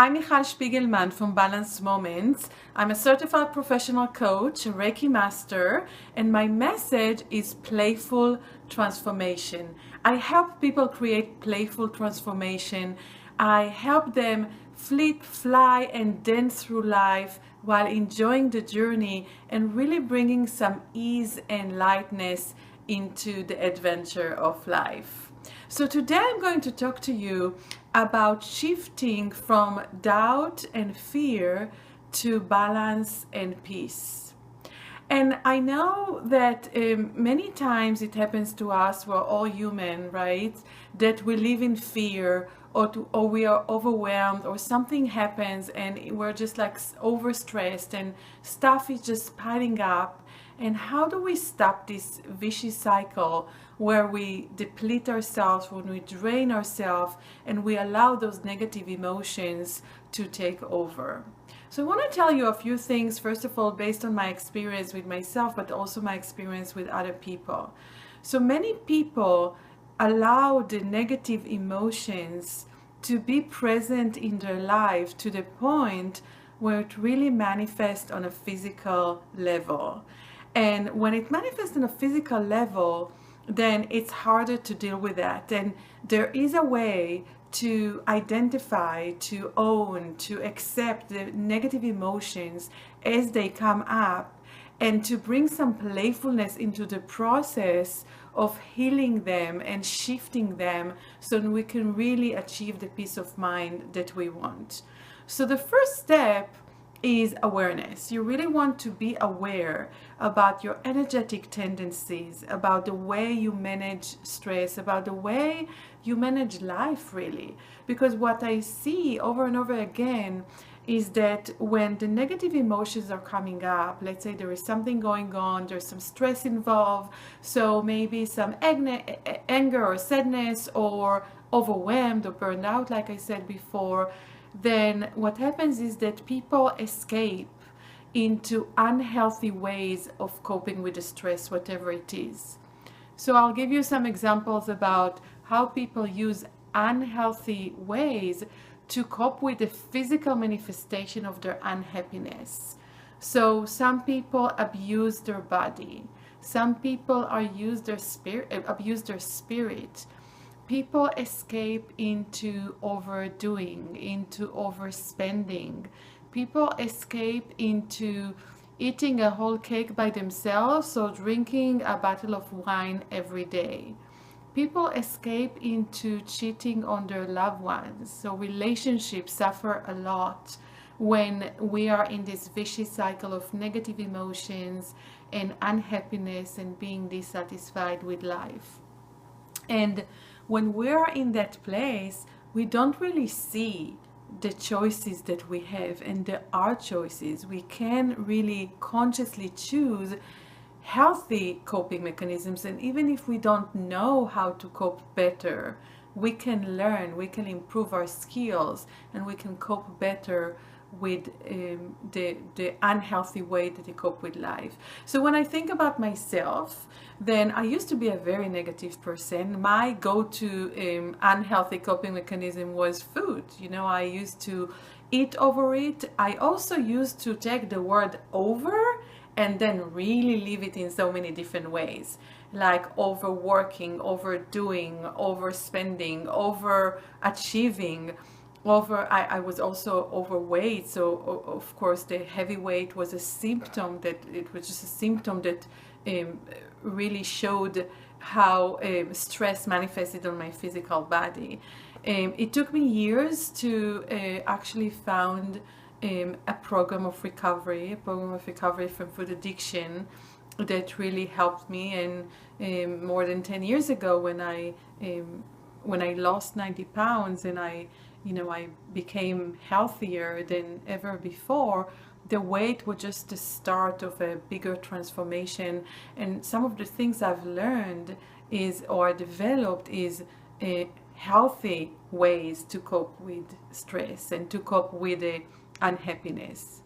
I'm Michal Spiegelman from Balanced Moments. I'm a certified professional coach, a Reiki master, and my message is playful transformation. I help people create playful transformation. I help them flip, fly, and dance through life while enjoying the journey and really bringing some ease and lightness into the adventure of life. So today I'm going to talk to you about shifting from doubt and fear to balance and peace. And I know that many times it happens to us, we're all human, right? That we live in fear or we are overwhelmed or something happens and we're just like overstressed and stuff is just piling up. And how do we stop this vicious cycle where we deplete ourselves, when we drain ourselves, and we allow those negative emotions to take over? So I want to tell you a few things, first of all, based on my experience with myself, but also my experience with other people. So many people allow the negative emotions to be present in their life to the point where it really manifests on a physical level. And when it manifests on a physical level, then it's harder to deal with that. And there is a way to identify, to own, to accept the negative emotions as they come up, and to bring some playfulness into the process of healing them and shifting them so that we can really achieve the peace of mind that we want. So the first step is awareness. You really want to be aware about your energetic tendencies, about the way you manage stress, about the way you manage life, really. Because what I see over and over again is that when the negative emotions are coming up, let's say there is something going on, there's some stress involved, so maybe some anger or sadness or overwhelmed or burned out, like I said before, then what happens is that people escape into unhealthy ways of coping with the stress, whatever it is. So I'll give you some examples about how people use unhealthy ways to cope with the physical manifestation of their unhappiness. So some people abuse their body. Some people abuse their spirit. People escape into overdoing, into overspending. People escape into eating a whole cake by themselves or drinking a bottle of wine every day. People escape into cheating on their loved ones. So relationships suffer a lot when we are in this vicious cycle of negative emotions and unhappiness and being dissatisfied with life. And when we're in that place, we don't really see the choices that we have, and there are choices. We can really consciously choose healthy coping mechanisms, and even if we don't know how to cope better, we can learn, we can improve our skills, and we can cope better with the unhealthy way that they cope with life. So when I think about myself, then I used to be a very negative person. My go-to unhealthy coping mechanism was food. You know, I used to eat over it. I also used to take the word over and then really leave it in so many different ways, like overworking, overdoing, overspending, overachieving. I was also overweight, so of course the heavy weight was a symptom that it was just a symptom that really showed how stress manifested on my physical body. It took me years to actually found a program of recovery from food addiction that really helped me. And more than 10 years ago, when I lost 90 pounds and I became healthier than ever before, the weight was just the start of a bigger transformation. And some of the things I've learned or developed is healthy ways to cope with stress and to cope with unhappiness.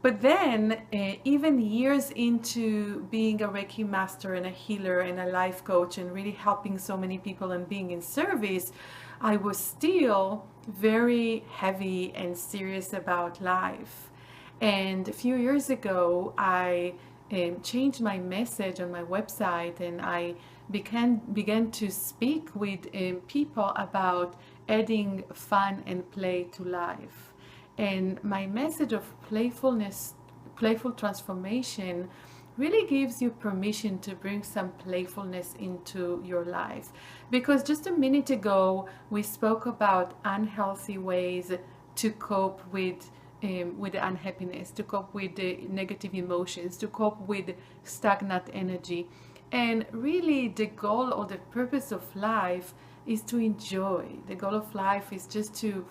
But then, even years into being a Reiki master and a healer and a life coach and really helping so many people and being in service, I was still very heavy and serious about life. And a few years ago, I changed my message on my website, and I began to speak with people about adding fun and play to life. And my message of playfulness, playful transformation, really gives you permission to bring some playfulness into your life. Because just a minute ago, we spoke about unhealthy ways to cope with the unhappiness, to cope with the negative emotions, to cope with stagnant energy. And really, the goal or the purpose of life is to enjoy. The goal of life is just to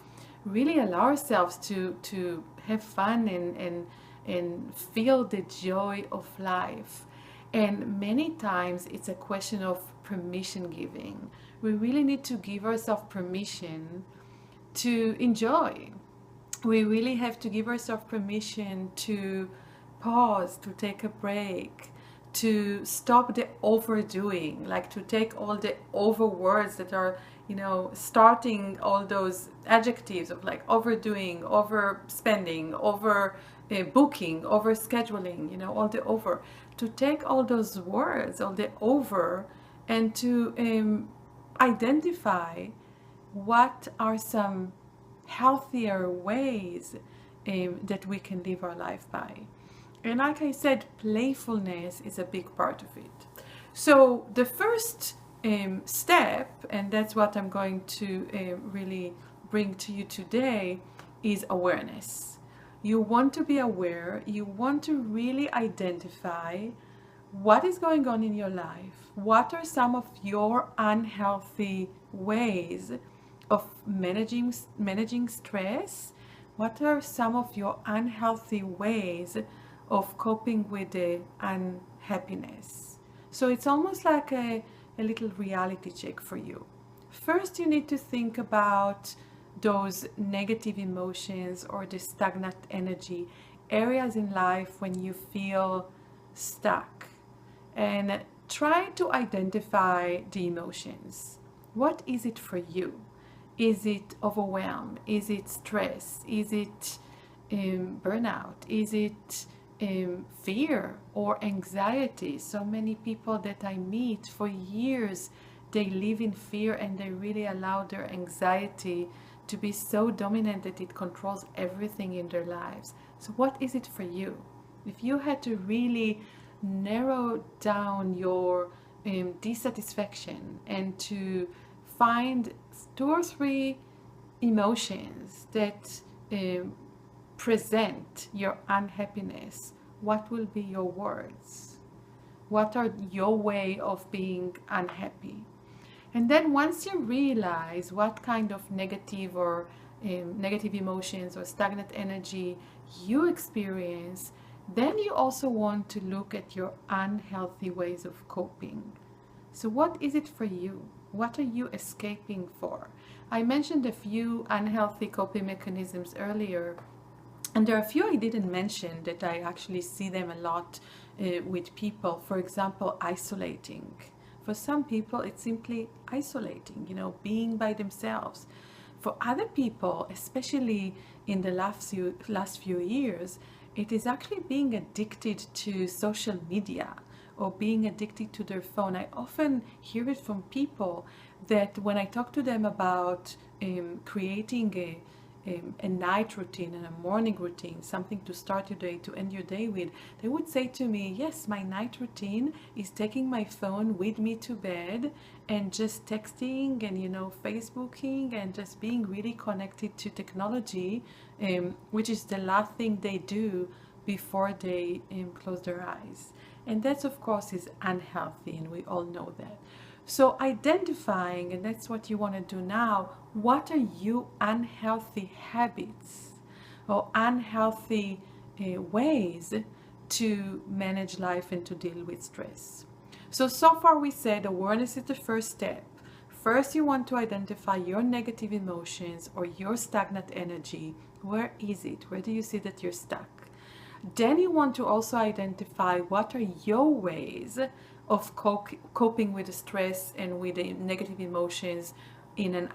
really allow ourselves to have fun and feel the joy of life. And many times it's a question of permission giving. We really need to give ourselves permission to enjoy. We really have to give ourselves permission to pause, to take a break, to stop the overdoing, like to take all the over words that are, starting all those adjectives of like overdoing, overspending, over booking, over scheduling, all the over, to take all those words, all the over, and to identify what are some healthier ways that we can live our life by. And like I said, playfulness is a big part of it. So the first step, and that's what I'm going to really bring to you today, is awareness. You want to be aware, you want to really identify what is going on in your life, what are some of your unhealthy ways of managing stress, what are some of your unhealthy ways of coping with the unhappiness. So it's almost like a little reality check for you. First, you need to think about those negative emotions or the stagnant energy, areas in life when you feel stuck, and try to identify the emotions. What is it for you? Is it overwhelm? Is it stress? Is it burnout? Is it fear or anxiety? So many people that I meet for years, they live in fear and they really allow their anxiety to be so dominant that it controls everything in their lives. So what is it for you? If you had to really narrow down your dissatisfaction and to find 2 or 3 emotions that present your unhappiness, what will be your words? What are your way of being unhappy? And then once you realize what kind of negative or negative emotions or stagnant energy you experience, then you also want to look at your unhealthy ways of coping. So what is it for you? What are you escaping for? I mentioned a few unhealthy coping mechanisms earlier, and there are a few I didn't mention that I actually see them a lot with people. For example, isolating. For some people, it's simply isolating, being by themselves. For other people, especially in the last few years, it is actually being addicted to social media or being addicted to their phone. I often hear it from people that when I talk to them about creating a night routine and a morning routine, something to start your day, to end your day with, they would say to me, yes, my night routine is taking my phone with me to bed and just texting and Facebooking and just being really connected to technology, which is the last thing they do before they close their eyes. And that, of course, is unhealthy, and we all know that. So identifying, and that's what you want to do now, what are you unhealthy habits or unhealthy ways to manage life and to deal with stress? So far we said awareness is the first step. First, you want to identify your negative emotions or your stagnant energy. Where is it? Where do you see that you're stuck? Then you want to also identify what are your ways of coping with the stress and with the negative emotions in an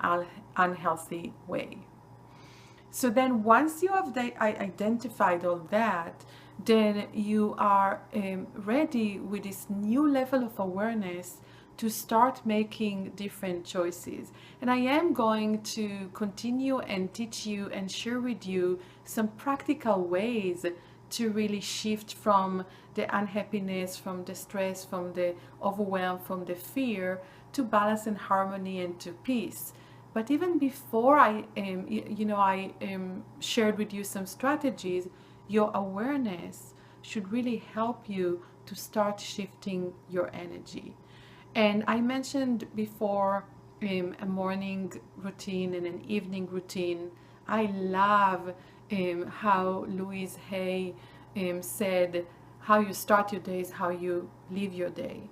unhealthy way. So then once you have identified all that, then you are ready with this new level of awareness to start making different choices. And I am going to continue and teach you and share with you some practical ways to really shift from the unhappiness, from the stress, from the overwhelm, from the fear, to balance and harmony and to peace. But even before I shared with you some strategies, your awareness should really help you to start shifting your energy. And I mentioned before a morning routine and an evening routine. I love how Louise Hay said, how you start your day is how you live your day.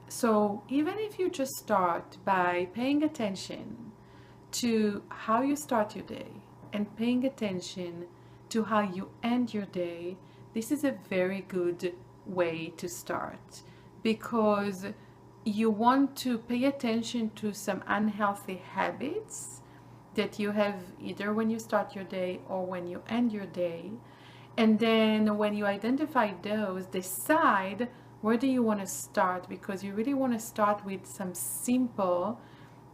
So even if you just start by paying attention to how you start your day and paying attention to how you end your day, this is a very good way to start, because you want to pay attention to some unhealthy habits that you have either when you start your day or when you end your day. And then when you identify those, decide where do you want to start, because you really want to start with some simple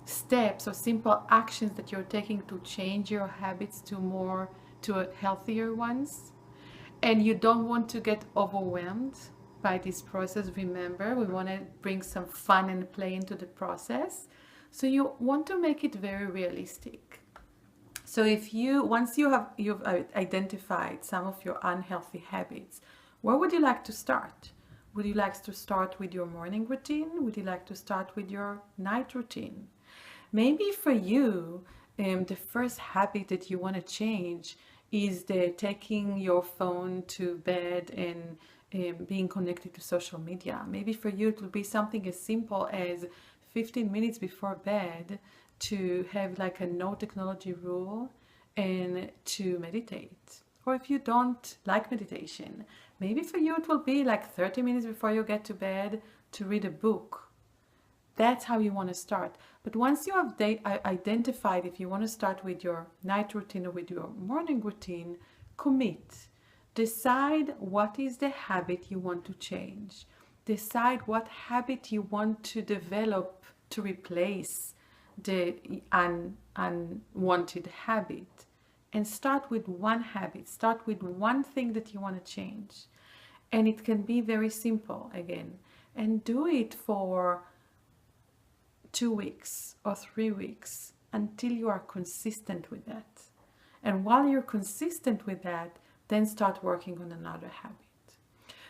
steps or simple actions that you're taking to change your habits to healthier ones. And you don't want to get overwhelmed by this process. Remember, we want to bring some fun and play into the process. So you want to make it very realistic. So once you've identified some of your unhealthy habits, where would you like to start? Would you like to start with your morning routine? Would you like to start with your night routine? Maybe for you, the first habit that you want to change is the taking your phone to bed and being connected to social media. Maybe for you it will be something as simple as 15 minutes before bed to have like a no technology rule and to meditate. Or if you don't like meditation, maybe for you it will be like 30 minutes before you get to bed to read a book. That's how you want to start. But once you have identified if you want to start with your night routine or with your morning routine, commit. Decide what is the habit you want to change. Decide what habit you want to develop to replace the unwanted habit. And start with one habit. Start with one thing that you want to change. And it can be very simple again. And do it for 2 weeks or 3 weeks until you are consistent with that. And while you're consistent with that, then start working on another habit.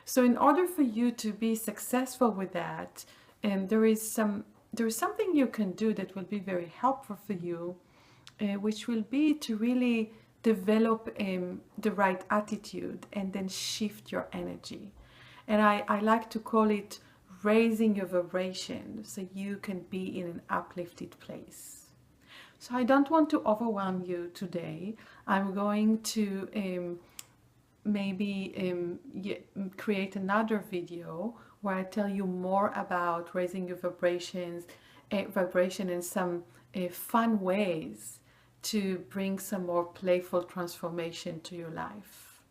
So in order for you to be successful with that, there is something you can do that will be very helpful for you, which will be to really develop the right attitude and then shift your energy. And I like to call it raising your vibration so you can be in an uplifted place. So I don't want to overwhelm you today. I'm going to create another video where I tell you more about raising your vibration and some fun ways to bring some more playful transformation to your life.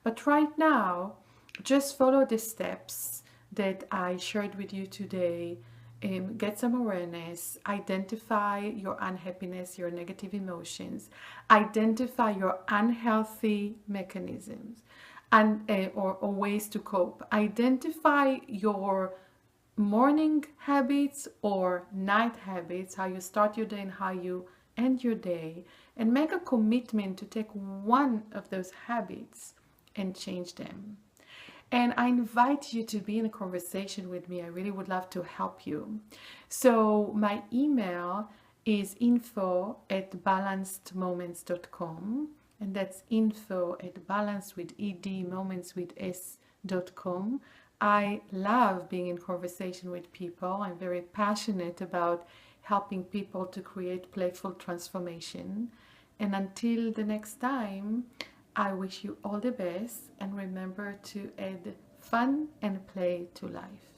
But right now, just follow the steps that I shared with you today. Get some awareness, identify your unhappiness, your negative emotions, identify your unhealthy mechanisms and or ways to cope. Identify your morning habits or night habits, how you start your day and how you end your day, and make a commitment to take one of those habits and change them. And I invite you to be in a conversation with me. I really would love to help you. So my email is info@balancedmoments.com, and that's info@balancedmoments.com. I love being in conversation with people. I'm very passionate about helping people to create playful transformation. And until the next time, I wish you all the best, and remember to add fun and play to life.